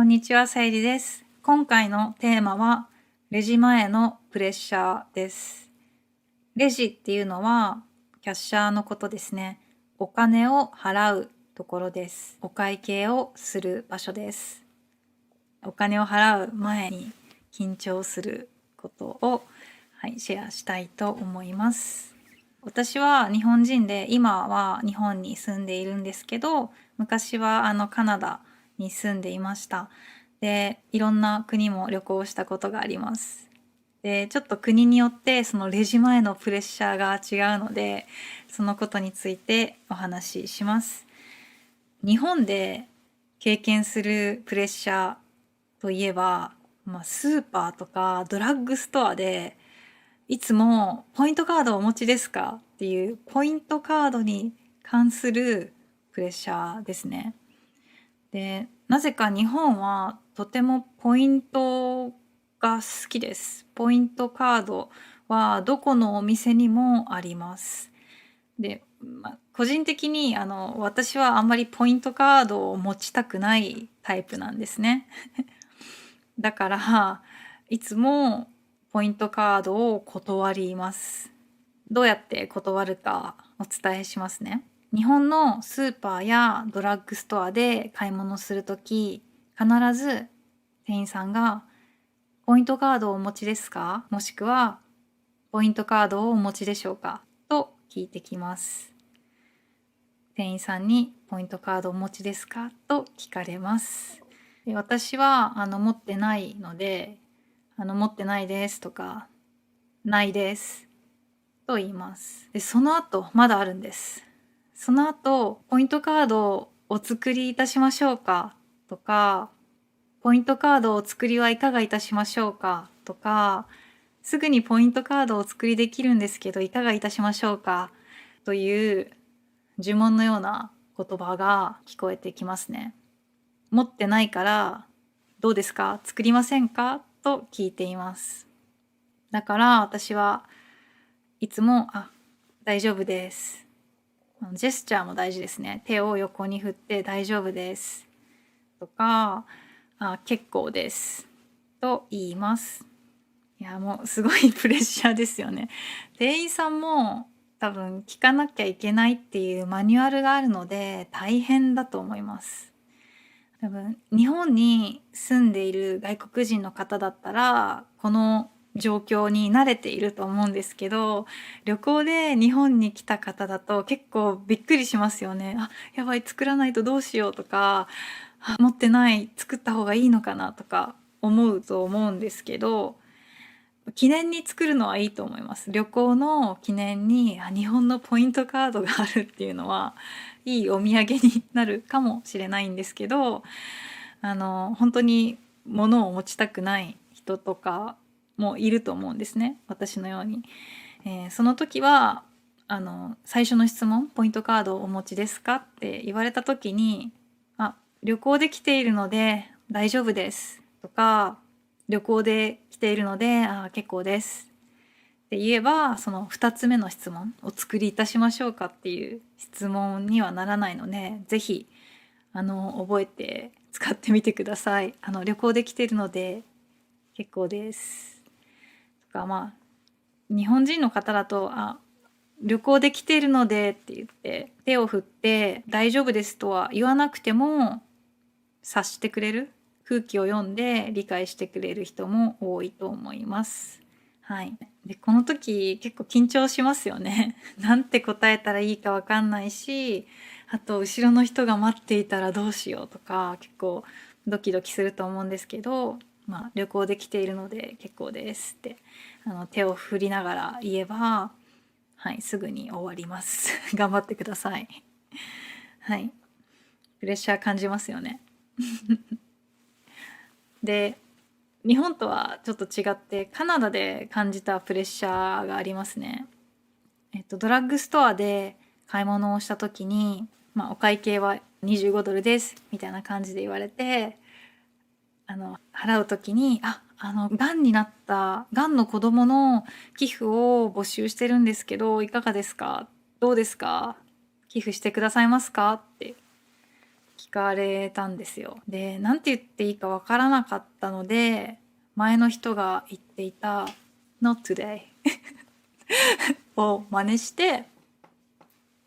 んにちは、さゆりです。今回のテーマは、レジ前のプレッシャーです。レジっていうのは、キャッシャーのことですね。お金を払うところです。お会計をする場所です。お金を払う前に緊張することを、シェアしたいと思います。私は日本人で、今は日本に住んでいるんですけど、昔はカナダに住んでいました。で、いろんな国も旅行したことがあります。で、ちょっと国によってそのレジ前のプレッシャーが違うので、そのことについてお話しします。日本で経験するプレッシャーといえば、スーパーとかドラッグストアでいつもポイントカードをお持ちですかっていうポイントカードに関するプレッシャーですね。で、なぜか日本はとてもポイントが好きです。ポイントカードはどこのお店にもあります。で、個人的に私はあんまりポイントカードを持ちたくないタイプなんですね。だからいつもポイントカードを断ります。どうやって断るかお伝えしますね。日本のスーパーやドラッグストアで買い物するとき、必ず店員さんがポイントカードをお持ちですか、もしくはポイントカードをお持ちでしょうかと聞いてきます。店員さんにポイントカードをお持ちですかと聞かれます。で、私は持ってないので、持ってないですとか、ないですと言います。で、その後、まだあるんです。その後、ポイントカードをお作りいたしましょうかとか、ポイントカードをお作りはいかがいたしましょうかとか、すぐにポイントカードをお作りできるんですけど、いかがいたしましょうかという呪文のような言葉が聞こえてきますね。持ってないから、どうですか、作りませんかと聞いています。だから私はいつも、大丈夫です。ジェスチャーも大事ですね。手を横に振って大丈夫です。とか、結構です。と言います。いや、もうすごいプレッシャーですよね。店員さんも多分聞かなきゃいけないっていうマニュアルがあるので大変だと思います。多分日本に住んでいる外国人の方だったらこの状況に慣れていると思うんですけど、旅行で日本に来た方だと結構びっくりしますよね。やばい、作らないとどうしようとか、持ってない、作った方がいいのかなとか思うと思うんですけど、記念に作るのはいいと思います。旅行の記念に日本のポイントカードがあるっていうのはいいお土産になるかもしれないんですけど、本当に物を持ちたくない人とかもいると思うんですね、私のように。その時は最初の質問「ポイントカードをお持ちですか？」って言われた時に旅行で来ているので大丈夫です」とか「旅行で来ているので結構です」って言えば、その2つ目の質問「お作りいたしましょうか？」っていう質問にはならないので、ぜひ覚えて使ってみてください。旅行で来ているので結構ですとか、日本人の方だと旅行で来ているのでって言って手を振って大丈夫ですとは言わなくても察してくれる、空気を読んで理解してくれる人も多いと思います。はい。で、この時結構緊張しますよね。なんて答えたらいいかわかんないし、あと後ろの人が待っていたらどうしようとか結構ドキドキすると思うんですけど、旅行で来ているので結構ですって手を振りながら言えば、はい、すぐに終わります。頑張ってください。はい。プレッシャー感じますよね。で、日本とはちょっと違ってカナダで感じたプレッシャーがありますね。ドラッグストアで買い物をした時に、お会計は$25ですみたいな感じで言われて、払う時にがんになったがんの子供の寄付を募集してるんですけど、いかがですか、どうですか、寄付してくださいますかって聞かれたんですよ。で、なんて言っていいかわからなかったので、前の人が言っていた Not today を真似して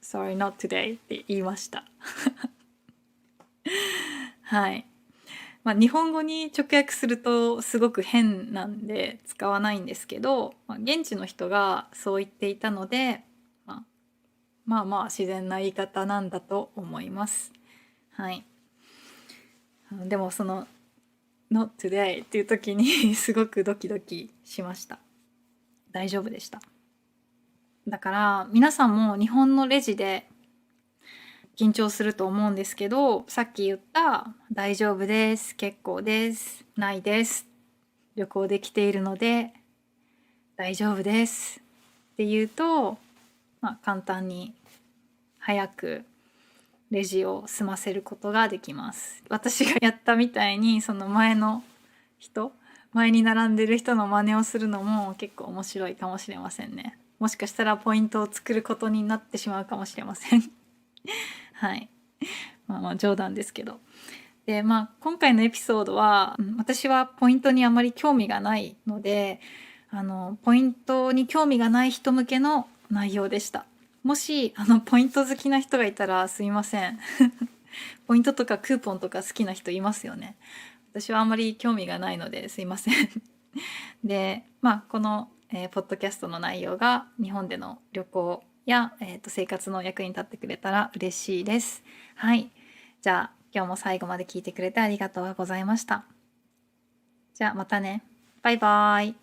Sorry, not today って言いました。はい。日本語に直訳するとすごく変なんで使わないんですけど、現地の人がそう言っていたので、まあ、自然な言い方なんだと思います。はい。でもその Not today っていう時にすごくドキドキしました。大丈夫でした。だから皆さんも日本のレジで緊張すると思うんですけど、さっき言った大丈夫です、結構です、ないです、旅行できているので大丈夫ですって言うと、簡単に早くレジを済ませることができます。私がやったみたいにその前に並んでる人の真似をするのも結構面白いかもしれませんね。もしかしたらポイントを作ることになってしまうかもしれません。はい。冗談ですけど。で、今回のエピソードは、私はポイントにあまり興味がないので、ポイントに興味がない人向けの内容でした。もし、ポイント好きな人がいたらすいません。ポイントとかクーポンとか好きな人いますよね。私はあまり興味がないのですいません。で、この、ポッドキャストの内容が日本での旅行や、生活の役に立ってくれたら嬉しいです。はい。じゃあ、今日も最後まで聞いてくれてありがとうございました。じゃあまたね。バイバーイ。